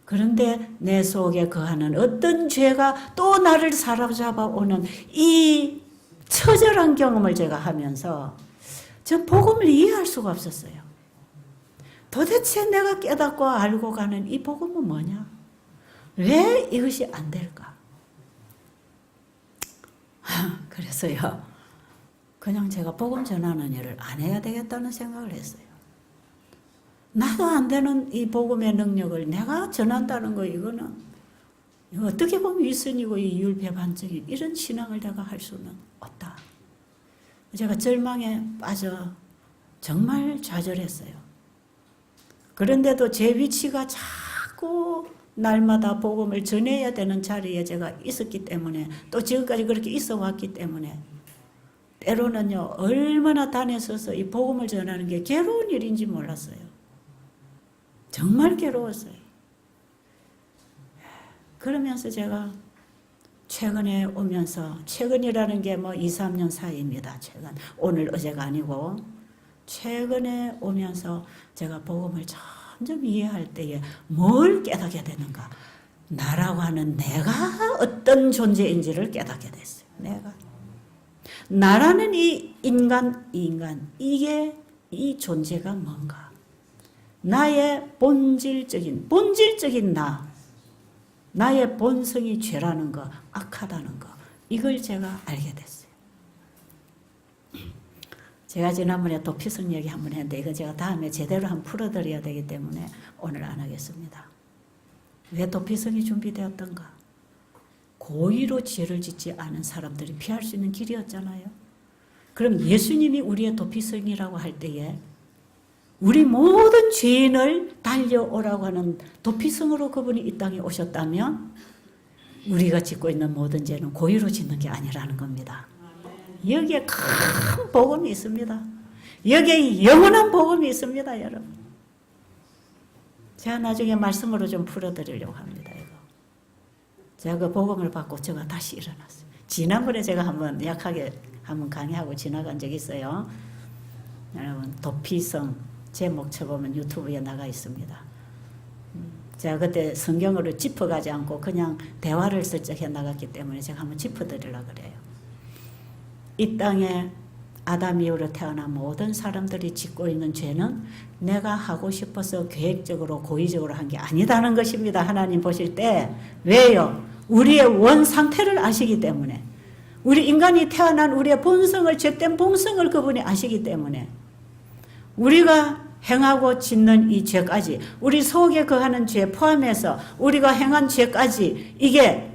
그런데 내 속에 거하는 어떤 죄가 또 나를 사로잡아 오는 이 처절한 경험을 제가 하면서 전 복음을 이해할 수가 없었어요. 도대체 내가 깨닫고 알고 가는 이 복음은 뭐냐? 왜 이것이 안 될까? 그래서요, 그냥 제가 복음 전하는 일을 안 해야 되겠다는 생각을 했어요. 나도 안 되는 이 복음의 능력을 내가 전한다는 거, 이거는 어떻게 보면 위선이고 이율배반적인 이런 신앙을 내가 할 수는 없다. 제가 절망에 빠져 정말 좌절했어요. 그런데도 제 위치가 자꾸 날마다 복음을 전해야 되는 자리에 제가 있었기 때문에 또 지금까지 그렇게 있어 왔기 때문에 때로는요 얼마나 단에 서서 이 복음을 전하는 게 괴로운 일인지 몰랐어요. 정말 괴로웠어요. 그러면서 제가 최근에 오면서 최근이라는 게 뭐 2, 3년 사이입니다. 최근 오늘 어제가 아니고 최근에 오면서 제가 복음을 점점 이해할 때에 뭘 깨닫게 되는가? 나라고 하는 내가 어떤 존재인지를 깨닫게 됐어요. 내가. 나라는 이 인간, 이게 이 존재가 뭔가? 나의 본질적인 나, 나의 본성이 죄라는 거, 악하다는 거, 이걸 제가 알게 됐어요. 제가 지난번에 도피성 얘기 한번 했는데 이거 제가 다음에 제대로 한번 풀어드려야 되기 때문에 오늘 안 하겠습니다. 왜 도피성이 준비되었던가? 고의로 죄를 짓지 않은 사람들이 피할 수 있는 길이었잖아요. 그럼 예수님이 우리의 도피성이라고 할 때에 우리 모든 죄인을 달려오라고 하는 도피성으로 그분이 이 땅에 오셨다면 우리가 짓고 있는 모든 죄는 고의로 짓는 게 아니라는 겁니다. 여기에 큰 복음이 있습니다. 여기에 영원한 복음이 있습니다, 여러분. 제가 나중에 말씀으로 좀 풀어드리려고 합니다, 이거. 제가 그 복음을 받고 제가 다시 일어났어요. 지난번에 제가 한번 약하게 한번 강의하고 지나간 적이 있어요. 여러분, 도피성 제목 쳐보면 유튜브에 나가 있습니다. 제가 그때 성경으로 짚어가지 않고 그냥 대화를 슬쩍 해 나갔기 때문에 제가 한번 짚어드리려고 그래요. 이 땅에 아담 이후로 태어난 모든 사람들이 짓고 있는 죄는 내가 하고 싶어서 계획적으로 고의적으로 한 게 아니다는 것입니다. 하나님 보실 때. 왜요? 우리의 원 상태를 아시기 때문에. 우리 인간이 태어난 우리의 본성을, 죄된 본성을 그분이 아시기 때문에 우리가 행하고 짓는 이 죄까지, 우리 속에 거하는 죄 포함해서 우리가 행한 죄까지 이게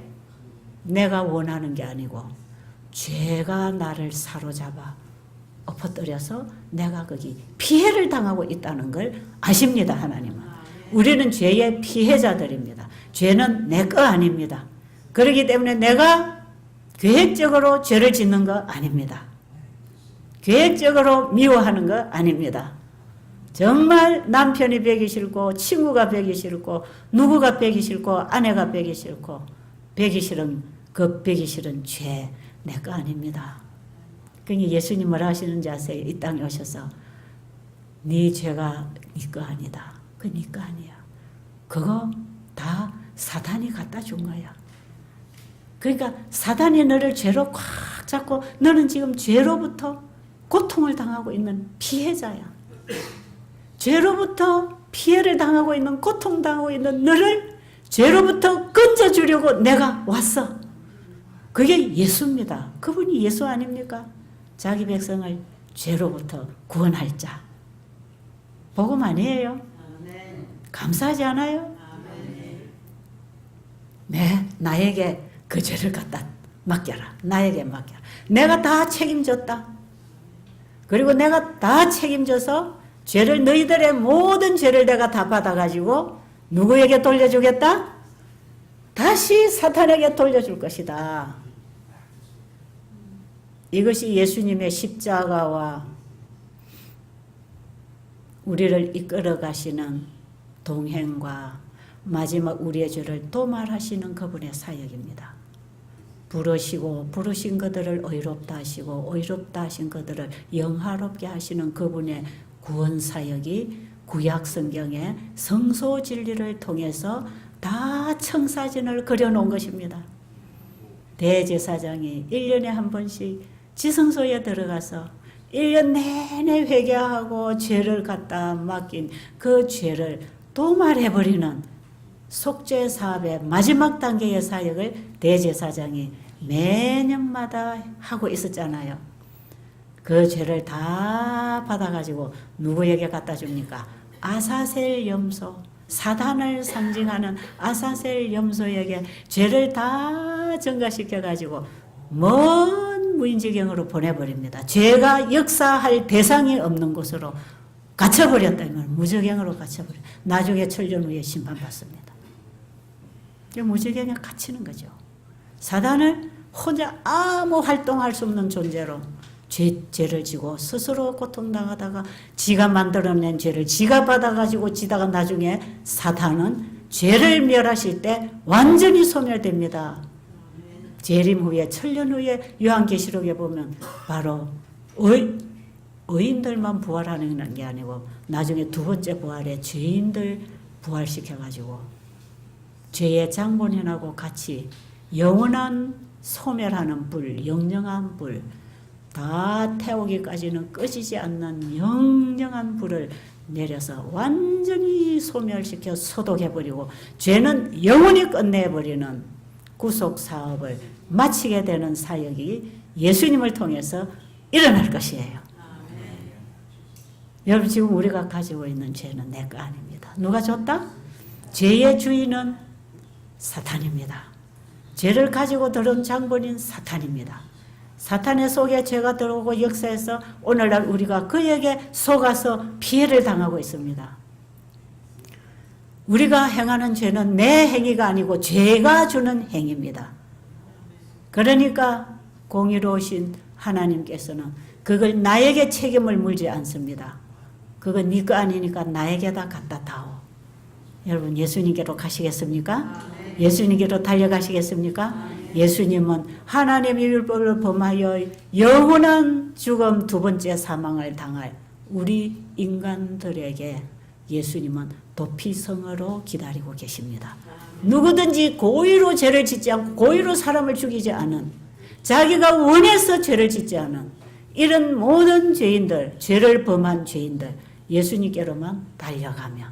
내가 원하는 게 아니고 죄가 나를 사로잡아 엎어뜨려서 내가 거기 피해를 당하고 있다는 걸 아십니다, 하나님은. 우리는 죄의 피해자들입니다. 죄는 내 거 아닙니다. 그렇기 때문에 내가 계획적으로 죄를 짓는 거 아닙니다. 계획적으로 미워하는 거 아닙니다. 정말 남편이 배기 싫고 친구가 배기 싫고 누구가 배기 싫고 아내가 배기 싫고 배기 싫은 그 배기 싫은 죄 내 거 아닙니다. 그러니까 예수님 뭐라 하시는지 아세요? 이 땅에 오셔서 네 죄가 네 거 아니다. 그 네 거 아니야. 그거 다 사단이 갖다 준 거야. 그러니까 사단이 너를 죄로 꽉 잡고 너는 지금 죄로부터 고통을 당하고 있는 피해자야. 죄로부터 피해를 당하고 있는, 고통당하고 있는 너를 죄로부터 건져주려고 내가 왔어. 그게 예수입니다. 그분이 예수 아닙니까? 자기 백성을 죄로부터 구원할 자. 복음 아니에요? 감사하지 않아요? 나에게 그 죄를 갖다 맡겨라. 나에게 맡겨라. 내가 다 책임졌다. 그리고 내가 다 책임져서 죄를 너희들의 모든 죄를 내가 다 받아가지고 누구에게 돌려주겠다? 다시 사탄에게 돌려줄 것이다. 이것이 예수님의 십자가와 우리를 이끌어 가시는 동행과 마지막 우리의 죄를 도말하시는 그분의 사역입니다. 부르신 그들을 의롭다 하시고 의롭다 하신 그들을 영화롭게 하시는 그분의 구원 사역이 구약 성경의 성소 진리를 통해서 다 청사진을 그려놓은 것입니다. 대제사장이 1년에 한 번씩 지성소에 들어가서 1년 내내 회개하고 죄를 갖다 맡긴 그 죄를 도말해버리는 속죄 사업의 마지막 단계의 사역을 대제사장이 매년마다 하고 있었잖아요. 그 죄를 다 받아가지고 누구에게 갖다 줍니까? 아사셀 염소, 사단을 상징하는 아사셀 염소에게 죄를 다 전가시켜가지고 먼 무인지경으로 보내버립니다. 죄가 역사할 대상이 없는 곳으로 갇혀버렸다면 무저갱으로 갇혀버려. 나중에 천년 후에 심판받습니다. 무저갱에 갇히는 거죠. 사단을 혼자 아무 활동할 수 없는 존재로 죄를 지고 스스로 고통당하다가 지가 만들어낸 죄를 지가 받아가지고 지다가 나중에 사탄은 죄를 멸하실 때 완전히 소멸됩니다. 재림 후에 천년 후에 요한계시록에 보면 바로 의인들만 부활하는 게 아니고 나중에 두 번째 부활에 죄인들 부활시켜가지고 죄의 장본인하고 같이 영원한 소멸하는 불, 영영한 불, 다 태우기까지는 꺼지지 않는 영영한 불을 내려서 완전히 소멸시켜 소독해버리고 죄는 영원히 끝내버리는 구속 사업을 마치게 되는 사역이 예수님을 통해서 일어날 것이에요. 여러분 지금 우리가 가지고 있는 죄는 내 거 아닙니다. 누가 줬다? 죄의 주인은 사탄입니다. 죄를 가지고 들어온 장본인 사탄입니다. 사탄의 속에 죄가 들어오고 역사해서 오늘날 우리가 그에게 속아서 피해를 당하고 있습니다. 우리가 행하는 죄는 내 행위가 아니고 죄가 주는 행위입니다. 그러니까 공의로우신 하나님께서는 그걸 나에게 책임을 물지 않습니다. 그건 네 거 아니니까 나에게다 갖다 다오. 여러분 예수님께로 가시겠습니까? 예수님께로 달려가시겠습니까? 예수님은 하나님의 율법을 범하여 영원한 죽음 두 번째 사망을 당할 우리 인간들에게 예수님은 도피성으로 기다리고 계십니다. 누구든지 고의로 죄를 짓지 않고 고의로 사람을 죽이지 않은 자기가 원해서 죄를 짓지 않은 이런 모든 죄인들, 죄를 범한 죄인들 예수님께로만 달려가면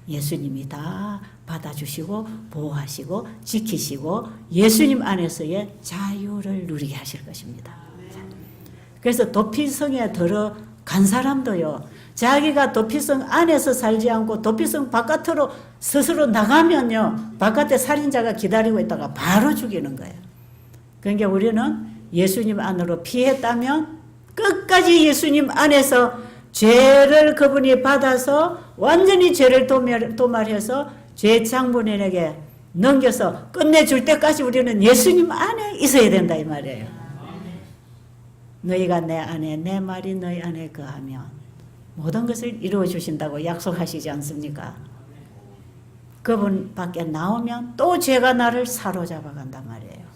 예수님이 다 받아주시고 보호하시고 지키시고 예수님 안에서의 자유를 누리게 하실 것입니다. 그래서 도피성에 들어간 사람도요. 자기가 도피성 안에서 살지 않고 도피성 바깥으로 스스로 나가면요. 바깥에 살인자가 기다리고 있다가 바로 죽이는 거예요. 그러니까 우리는 예수님 안으로 피했다면 끝까지 예수님 안에서 죄를 그분이 받아서 완전히 죄를 도말해서 죄 장본인에게 넘겨서 끝내줄 때까지 우리는 예수님 안에 있어야 된다 이 말이에요. 너희가 내 안에 내 말이 너희 안에 거하면 모든 것을 이루어 주신다고 약속하시지 않습니까? 그분 밖에 나오면 또 죄가 나를 사로잡아 간단 말이에요.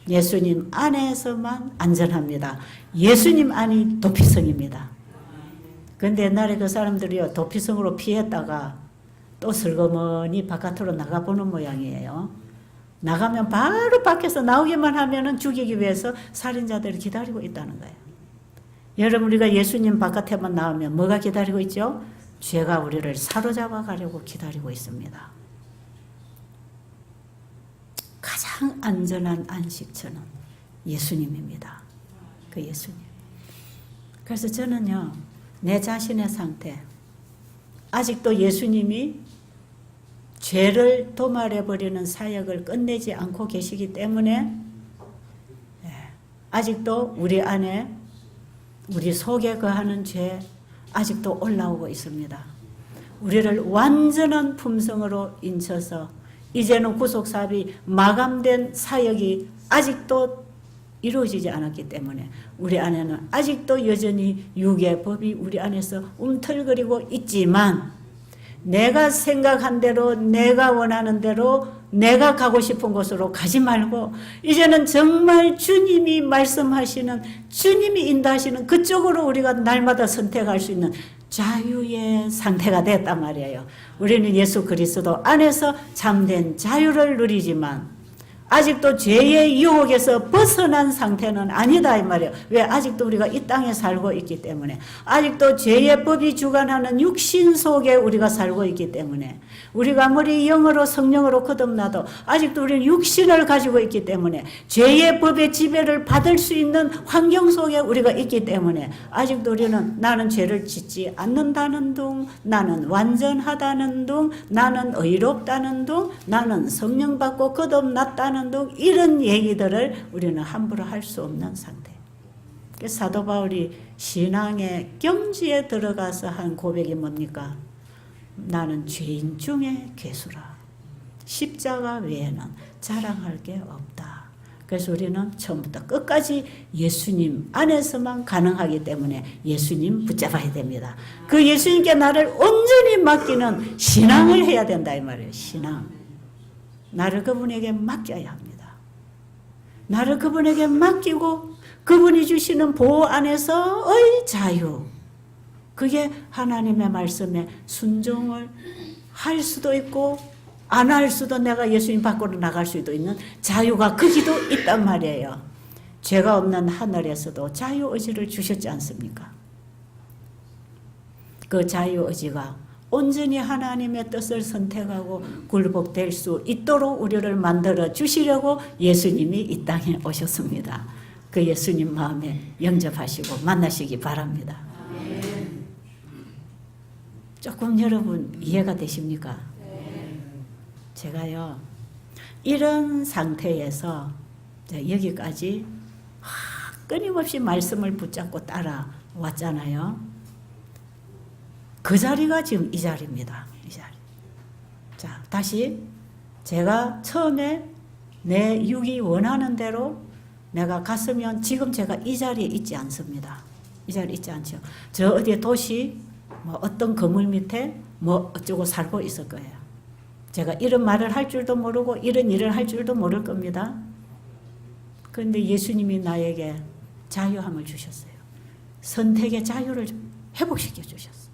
예수님 안에서만 안전합니다. 예수님 안이 도피성입니다. 그런데 옛날에 그 사람들이요 도피성으로 피했다가 또 슬그머니 바깥으로 나가보는 모양이에요. 나가면 바로 밖에서 나오기만 하면은 죽이기 위해서 살인자들이 기다리고 있다는 거예요. 여러분 우리가 예수님 바깥에만 나오면 뭐가 기다리고 있죠? 죄가 우리를 사로잡아 가려고 기다리고 있습니다. 가장 안전한 안식처는 예수님입니다. 그 예수님. 그래서 저는요 내 자신의 상태 아직도 예수님이 죄를 도말해버리는 사역을 끝내지 않고 계시기 때문에 아직도 우리 안에 우리 속에 거하는 죄 아직도 올라오고 있습니다. 우리를 완전한 품성으로 인쳐서 이제는 구속사업이 마감된 사역이 아직도 이루어지지 않았기 때문에 우리 안에는 아직도 여전히 육의 법이 우리 안에서 움틀거리고 있지만 내가 생각한 대로 내가 원하는 대로 내가 가고 싶은 곳으로 가지 말고 이제는 정말 주님이 말씀하시는 주님이 인도하시는 그쪽으로 우리가 날마다 선택할 수 있는 자유의 상태가 됐단 말이에요. 우리는 예수 그리스도 안에서 참된 자유를 누리지만 아직도 죄의 유혹에서 벗어난 상태는 아니다 이 말이에요. 왜? 아직도 우리가 이 땅에 살고 있기 때문에 아직도 죄의 법이 주관하는 육신 속에 우리가 살고 있기 때문에 우리가 아무리 영으로 성령으로 거듭나도 아직도 우리는 육신을 가지고 있기 때문에 죄의 법의 지배를 받을 수 있는 환경 속에 우리가 있기 때문에 아직도 우리는 나는 죄를 짓지 않는다는 둥, 나는 완전하다는 둥, 나는 의롭다는 둥, 나는 성령 받고 거듭났다는 둥, 이런 얘기들을 우리는 함부로 할 수 없는 상태. 사도 바울이 신앙의 경지에 들어가서 한 고백이 뭡니까? 나는 죄인 중에 괴수라. 십자가 외에는 자랑할 게 없다. 그래서 우리는 처음부터 끝까지 예수님 안에서만 가능하기 때문에 예수님 붙잡아야 됩니다. 그 예수님께 나를 온전히 맡기는 신앙을 해야 된다 이 말이에요. 신앙. 나를 그분에게 맡겨야 합니다. 나를 그분에게 맡기고 그분이 주시는 보호 안에서의 자유. 그게 하나님의 말씀에 순종을 할 수도 있고 안 할 수도 내가 예수님 밖으로 나갈 수도 있는 자유가 거기도 있단 말이에요. 죄가 없는 하늘에서도 자유의지를 주셨지 않습니까? 그 자유의지가 온전히 하나님의 뜻을 선택하고 굴복될 수 있도록 우리를 만들어 주시려고 예수님이 이 땅에 오셨습니다. 그 예수님 마음에 영접하시고 만나시기 바랍니다. 조금 여러분 이해가 되십니까? 제가요 이런 상태에서 여기까지 끊임없이 말씀을 붙잡고 따라왔잖아요. 그 자리가 지금 이 자리입니다. 이 자리. 자, 다시 제가 처음에 내 육이 원하는 대로 내가 갔으면 지금 제가 이 자리에 있지 않습니다. 이 자리에 있지 않죠. 저 어디 도시 뭐 어떤 건물 밑에 뭐 어쩌고 살고 있을 거예요. 제가 이런 말을 할 줄도 모르고 이런 일을 할 줄도 모를 겁니다. 그런데 예수님이 나에게 자유함을 주셨어요. 선택의 자유를 회복시켜 주셨어요.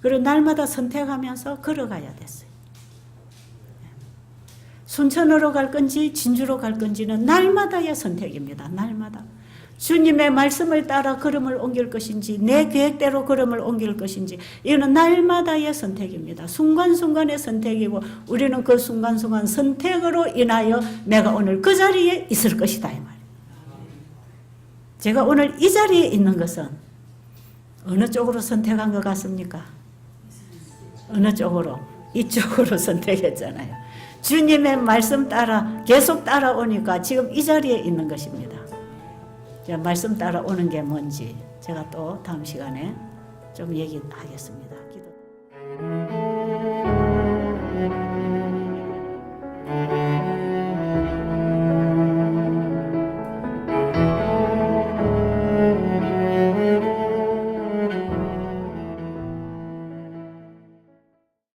그리고 날마다 선택하면서 걸어가야 됐어요. 순천으로 갈 건지 진주로 갈 건지는 날마다의 선택입니다. 날마다. 주님의 말씀을 따라 걸음을 옮길 것인지 내 계획대로 걸음을 옮길 것인지 이거는 날마다의 선택입니다. 순간순간의 선택이고 우리는 그 순간순간 선택으로 인하여 내가 오늘 그 자리에 있을 것이다 이 말이에요. 제가 오늘 이 자리에 있는 것은 어느 쪽으로 선택한 것 같습니까? 어느 쪽으로? 이쪽으로 선택했잖아요. 주님의 말씀 따라 계속 따라오니까 지금 이 자리에 있는 것입니다. 말씀 따라오는 게 뭔지 제가 또 다음 시간에 좀 얘기하겠습니다.